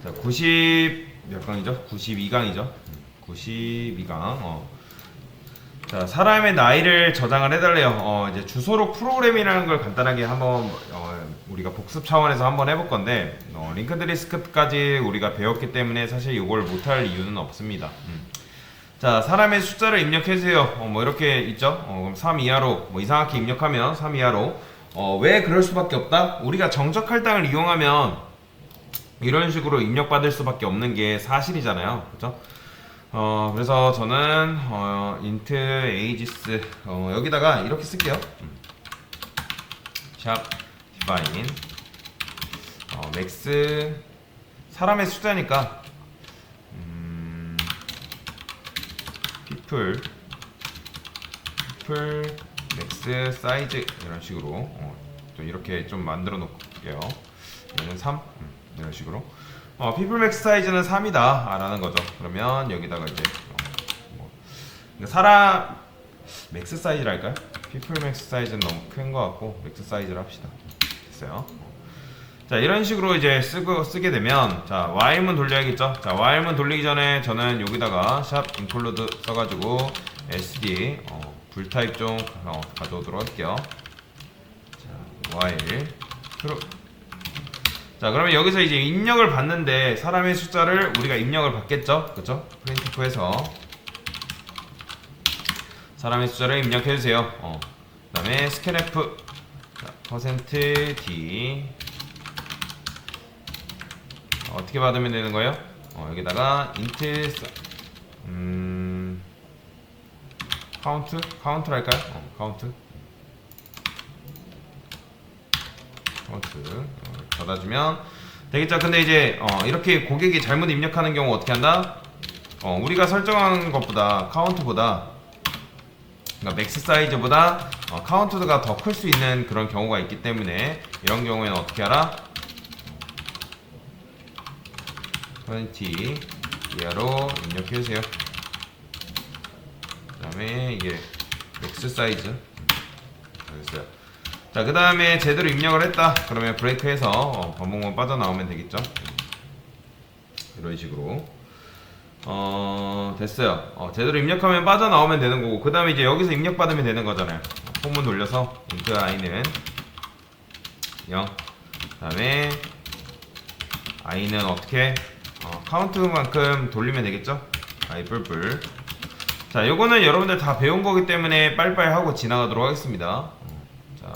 자, 90 몇 강이죠? 92강이죠. 92강. 자, 사람의 나이를 저장을 해달래요. 이제 주소록 프로그램이라는 걸 간단하게 한번 우리가 복습 차원에서 한번 해볼 건데, 링크드 리스트까지 우리가 배웠기 때문에 사실 이걸 못할 이유는 없습니다. 자, 사람의 숫자를 입력해주세요. 뭐 이렇게 있죠. 그럼 3 이하로 뭐 이상하게 입력하면 3 이하로. 왜 그럴 수밖에 없다? 우리가 정적 할당을 이용하면 이런 식으로 입력받을 수밖에 없는 게 사실이잖아요. 그죠? 그래서 저는 int ages 여기다가 이렇게 쓸게요. 샵 define max 사람의 숫자니까 people max size 이런 식으로 좀 이렇게 좀 만들어 놓을게요. 얘는 3 이런 식으로 people max 사이즈는 3이다 라는 거죠. 그러면 여기다가 이제 사람 맥스 사이즈를 할까요? people max 사이즈는 너무 큰 것 같고 맥스 사이즈를 합시다. 됐어요. 자, 이런 식으로 이제 쓰게 되면, 자, while문 돌려야겠죠. 자, while문 돌리기 전에 저는 여기다가 샵 include 써가지고 sd 불타입 좀 가져오도록 할게요. 자, while true. 자, 그러면 여기서 이제 입력을 받는데 사람의 숫자를 우리가 입력을 받겠죠? 그쵸? printf에서 사람의 숫자를 입력해주세요. 그 다음에 scanf %d 어떻게 받으면 되는 거예요? 여기다가 int 카운트를 할까요? 카운트 받아주면 되겠죠. 근데 이제 이렇게 고객이 잘못 입력하는 경우 어떻게 한다? 우리가 설정한 것보다 카운트보다 그러니까 맥스 사이즈보다 카운트가 더 클 수 있는 그런 경우가 있기 때문에 이런 경우에는 어떻게 하라? 20 이하로 입력해주세요. 그 다음에 이게 맥스 사이즈 됐어요. 자, 그 다음에 제대로 입력을 했다 그러면 브레이크해서 반복만 빠져나오면 되겠죠. 이런 식으로 됐어요. 제대로 입력하면 빠져나오면 되는 거고, 그 다음에 이제 여기서 입력받으면 되는 거잖아요. 폼문 돌려서 int i는 0, 그 다음에 i는 어떻게 카운트만큼 돌리면 되겠죠. i 뿔뿔. 자, 요거는 여러분들 다 배운 거기 때문에 빨리빨리 하고 지나가도록 하겠습니다. 자,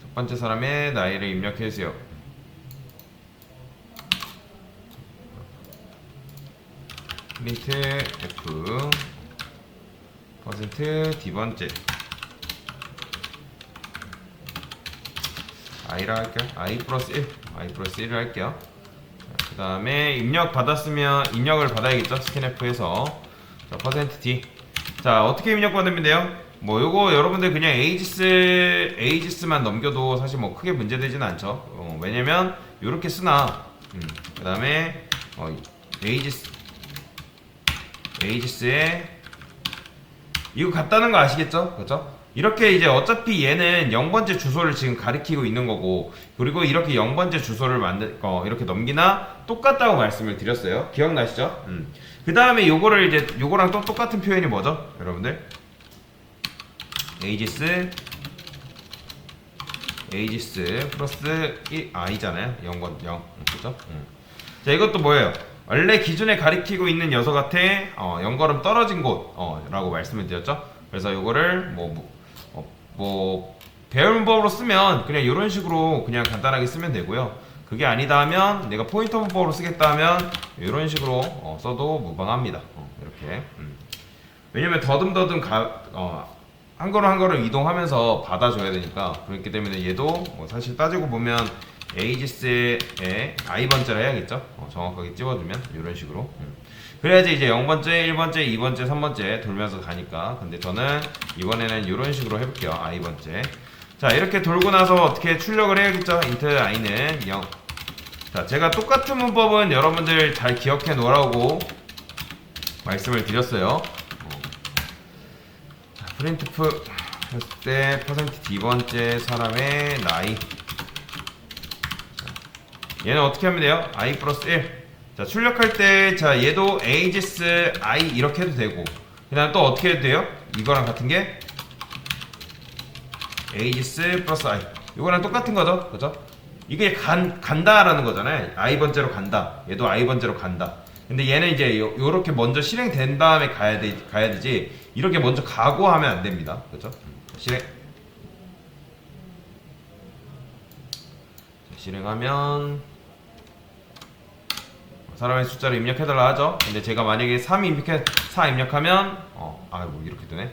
첫 번째 사람의 나이를 입력해주세요. print f %d 번째 i라 할게요. i 플러스 1을 할게요. 그 다음에 입력 받았으면 입력을 받아야겠죠. scanf에서 자, %d. 자, 어떻게 입력 받으면 돼요? 뭐 요거 여러분들 그냥 ages만 넘겨도 사실 뭐 크게 문제되지는 않죠. 왜냐면 요렇게 쓰나 그 다음에 ages에 이거 같다는 거 아시겠죠? 그죠? 이렇게 이제 어차피 얘는 0번째 주소를 지금 가리키고 있는 거고, 그리고 이렇게 0번째 주소를 이렇게 넘기나 똑같다고 말씀을 드렸어요. 기억나시죠? 그 다음에 요거를 이제 요거랑 또 똑같은 표현이 뭐죠? 여러분들 ages 플러스 1 i잖아요. 0번 0 그죠? 자, 이것도 뭐예요? 원래 기존에 가리키고 있는 녀석한테 0걸음 떨어진 곳 라고 말씀을 드렸죠. 그래서 요거를 뭐 배열문법으로 쓰면 그냥 이런 식으로 그냥 간단하게 쓰면 되고요. 그게 아니다 하면 내가 포인터 문법으로 쓰겠다 하면 이런 식으로 써도 무방합니다. 이렇게 왜냐면 더듬더듬 한 걸음 한 걸음 이동하면서 받아줘야 되니까. 그렇기 때문에 얘도 뭐 사실 따지고 보면 ages의 i번째를 해야겠죠. 정확하게 찝어주면 이런 식으로 그래야지 이제 0번째, 1번째, 2번째, 3번째 돌면서 가니까. 근데 저는 이번에는 이런 식으로 해볼게요. i번째. 자, 이렇게 돌고 나서 어떻게 출력을 해야겠죠. int i는 0. 자, 제가 똑같은 문법은 여러분들 잘 기억해 놓으라고 말씀을 드렸어요. 자, printf 했을 때 %d 번째 사람의 나이 얘는 어떻게 하면 돼요? i 플러스 1. 자, 출력할 때, 자, 얘도 ages i 이렇게 해도 되고, 그 다음 또 어떻게 해도 돼요? 이거랑 같은 게 ages 플러스 i. 이거랑 똑같은 거죠, 그죠? 이게 간다라는 거잖아요. i 번째로 간다. 얘도 i 번째로 간다. 근데 얘는 이제 요렇게 먼저 실행된 다음에 가야 되지, 이렇게 먼저 가고 하면 안 됩니다. 그죠? 실행하면 사람의 숫자를 입력해달라 하죠. 근데 제가 만약에 4 입력하면 뭐 이렇게 되네.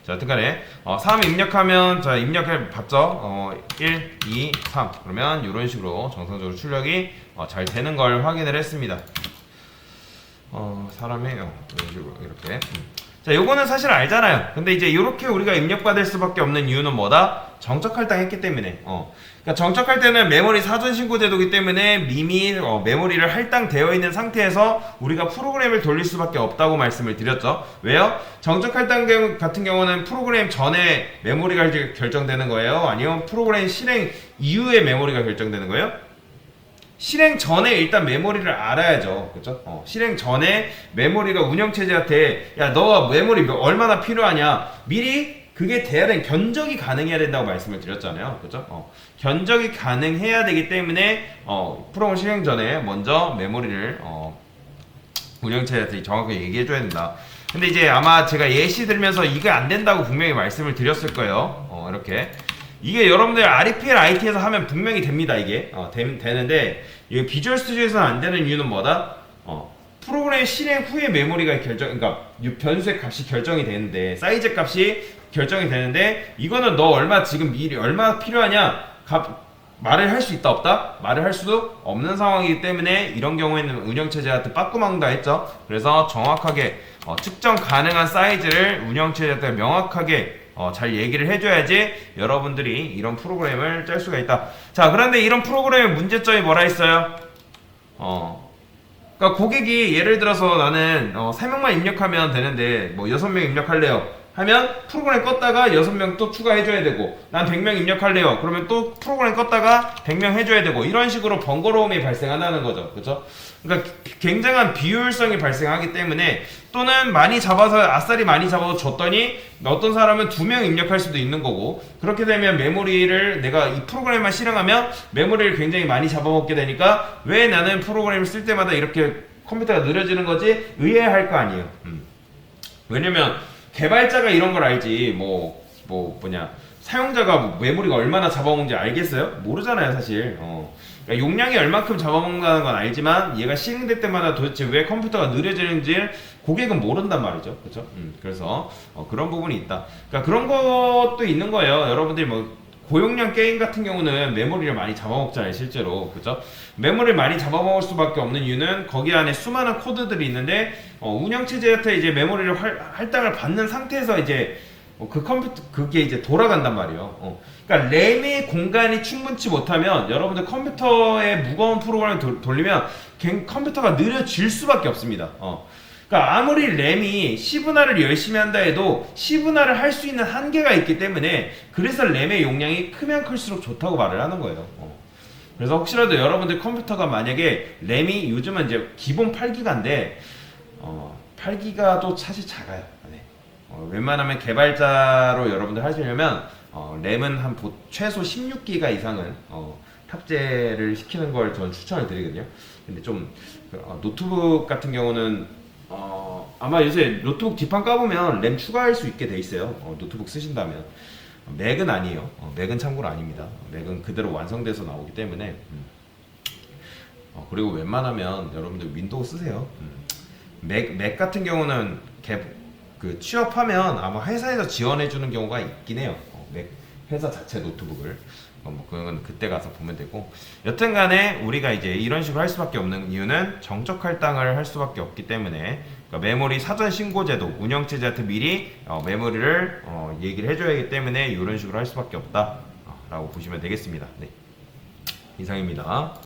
자, 여튼간에 3 입력하면, 자, 입력해 봤죠. 1, 2, 3 그러면 이런 식으로 정상적으로 출력이 잘 되는 걸 확인을 했습니다. 사람의 이런 식으로 이렇게. 자, 요거는 사실 알잖아요. 근데 이제 이렇게 우리가 입력받을 수밖에 없는 이유는 뭐다? 정적 할당했기 때문에. 그러니까 정적할 때는 메모리 사전 신고 제도이기 때문에 이미 메모리를 할당되어 있는 상태에서 우리가 프로그램을 돌릴 수밖에 없다고 말씀을 드렸죠. 왜요? 정적 할당 같은 경우는 프로그램 전에 메모리가 결정되는 거예요? 아니면 프로그램 실행 이후에 메모리가 결정되는 거예요? 실행 전에 일단 메모리를 알아야죠. 그쵸? 실행 전에 메모리가 운영체제한테, 야, 너 메모리 얼마나 필요하냐, 미리 그게 돼야 되는, 견적이 가능해야 된다고 말씀을 드렸잖아요. 그죠? 견적이 가능해야 되기 때문에 프로그램 실행 전에 먼저 메모리를 운영체제한테 정확하게 얘기해줘야 된다. 근데 이제 아마 제가 예시 들면서 이게 안 된다고 분명히 말씀을 드렸을 거예요. 이렇게. 이게 여러분들 REPL IT에서 하면 분명히 됩니다. 이게 되는데, 이게 비주얼 스튜디오에서는 안 되는 이유는 뭐다? 프로그램 실행 후에 메모리가 그러니까 변수의 값이 결정이 되는데, 사이즈 값이 결정이 되는데, 이거는 너 지금 미리 얼마 필요하냐 말을 할 수 있다 없다? 말을 할 수도 없는 상황이기 때문에, 이런 경우에는 운영체제한테 빠꾸망다 했죠. 그래서 정확하게 측정 가능한 사이즈를 운영체제한테 명확하게 잘 얘기를 해줘야지 여러분들이 이런 프로그램을 짤 수가 있다. 자, 그런데 이런 프로그램의 문제점이 뭐라 했어요? 그러니까 고객이 예를 들어서 나는 3명만 입력하면 되는데 뭐 6명 입력할래요 하면 프로그램 껐다가 6명 또 추가해줘야 되고, 난 100명 입력할래요 그러면 또 프로그램 껐다가 100명 해줘야 되고, 이런 식으로 번거로움이 발생한다는 거죠. 그쵸? 그러니까 굉장한 비효율성이 발생하기 때문에, 또는 많이 잡아서 아싸리 많이 잡아서 줬더니 어떤 사람은 2명 입력할 수도 있는 거고, 그렇게 되면 메모리를 내가 이 프로그램만 실행하면 메모리를 굉장히 많이 잡아먹게 되니까, 왜 나는 프로그램을 쓸 때마다 이렇게 컴퓨터가 느려지는 거지? 의아할 거 아니에요. 왜냐면 개발자가 이런 걸 알지, 사용자가 메모리가 얼마나 잡아먹는지 알겠어요? 모르잖아요, 사실. 그러니까 용량이 얼만큼 잡아먹는다는 건 알지만, 얘가 실행될 때마다 도대체 왜 컴퓨터가 느려지는지 고객은 모른단 말이죠. 그쵸? 그래서 그런 부분이 있다. 그러니까 그런 것도 있는 거예요. 여러분들이 고용량 게임 같은 경우는 메모리를 많이 잡아먹잖아요, 실제로. 그죠? 메모리를 많이 잡아먹을 수밖에 없는 이유는 거기 안에 수많은 코드들이 있는데, 운영체제한테 이제 메모리를 할당을 받는 상태에서 이제 그게 이제 돌아간단 말이에요. 그러니까 램의 공간이 충분치 못하면, 여러분들 컴퓨터에 무거운 프로그램을 돌리면 컴퓨터가 느려질 수밖에 없습니다. 그러니까 아무리 램이 시분할을 열심히 한다 해도 시분할을 할 수 있는 한계가 있기 때문에, 그래서 램의 용량이 크면 클수록 좋다고 말을 하는 거예요. 그래서 혹시라도 여러분들 컴퓨터가 만약에 램이 요즘은 이제 기본 8기가인데 8기가도 사실 작아요. 네. 웬만하면 개발자로 여러분들 하시려면 램은 최소 16기가 이상은 탑재를 시키는 걸 저는 추천을 드리거든요. 근데 좀 노트북 같은 경우는 아마 요새 노트북 뒷판 까보면 램 추가할 수 있게 돼 있어요. 노트북 쓰신다면. 맥은 아니에요. 맥은 참고로 아닙니다. 맥은 그대로 완성돼서 나오기 때문에. 그리고 웬만하면 여러분들 윈도우 쓰세요. 맥 같은 경우는 취업하면 아마 회사에서 지원해주는 경우가 있긴 해요. 맥 회사 자체 노트북을. 그건 그때 가서 보면 되고, 여튼간에 우리가 이제 이런 식으로 할 수밖에 없는 이유는 정적 할당을 할 수밖에 없기 때문에, 그러니까 메모리 사전 신고제도, 운영체제한테 미리 메모리를 얘기를 해줘야 하기 때문에 이런 식으로 할 수밖에 없다 라고 보시면 되겠습니다. 네. 이상입니다.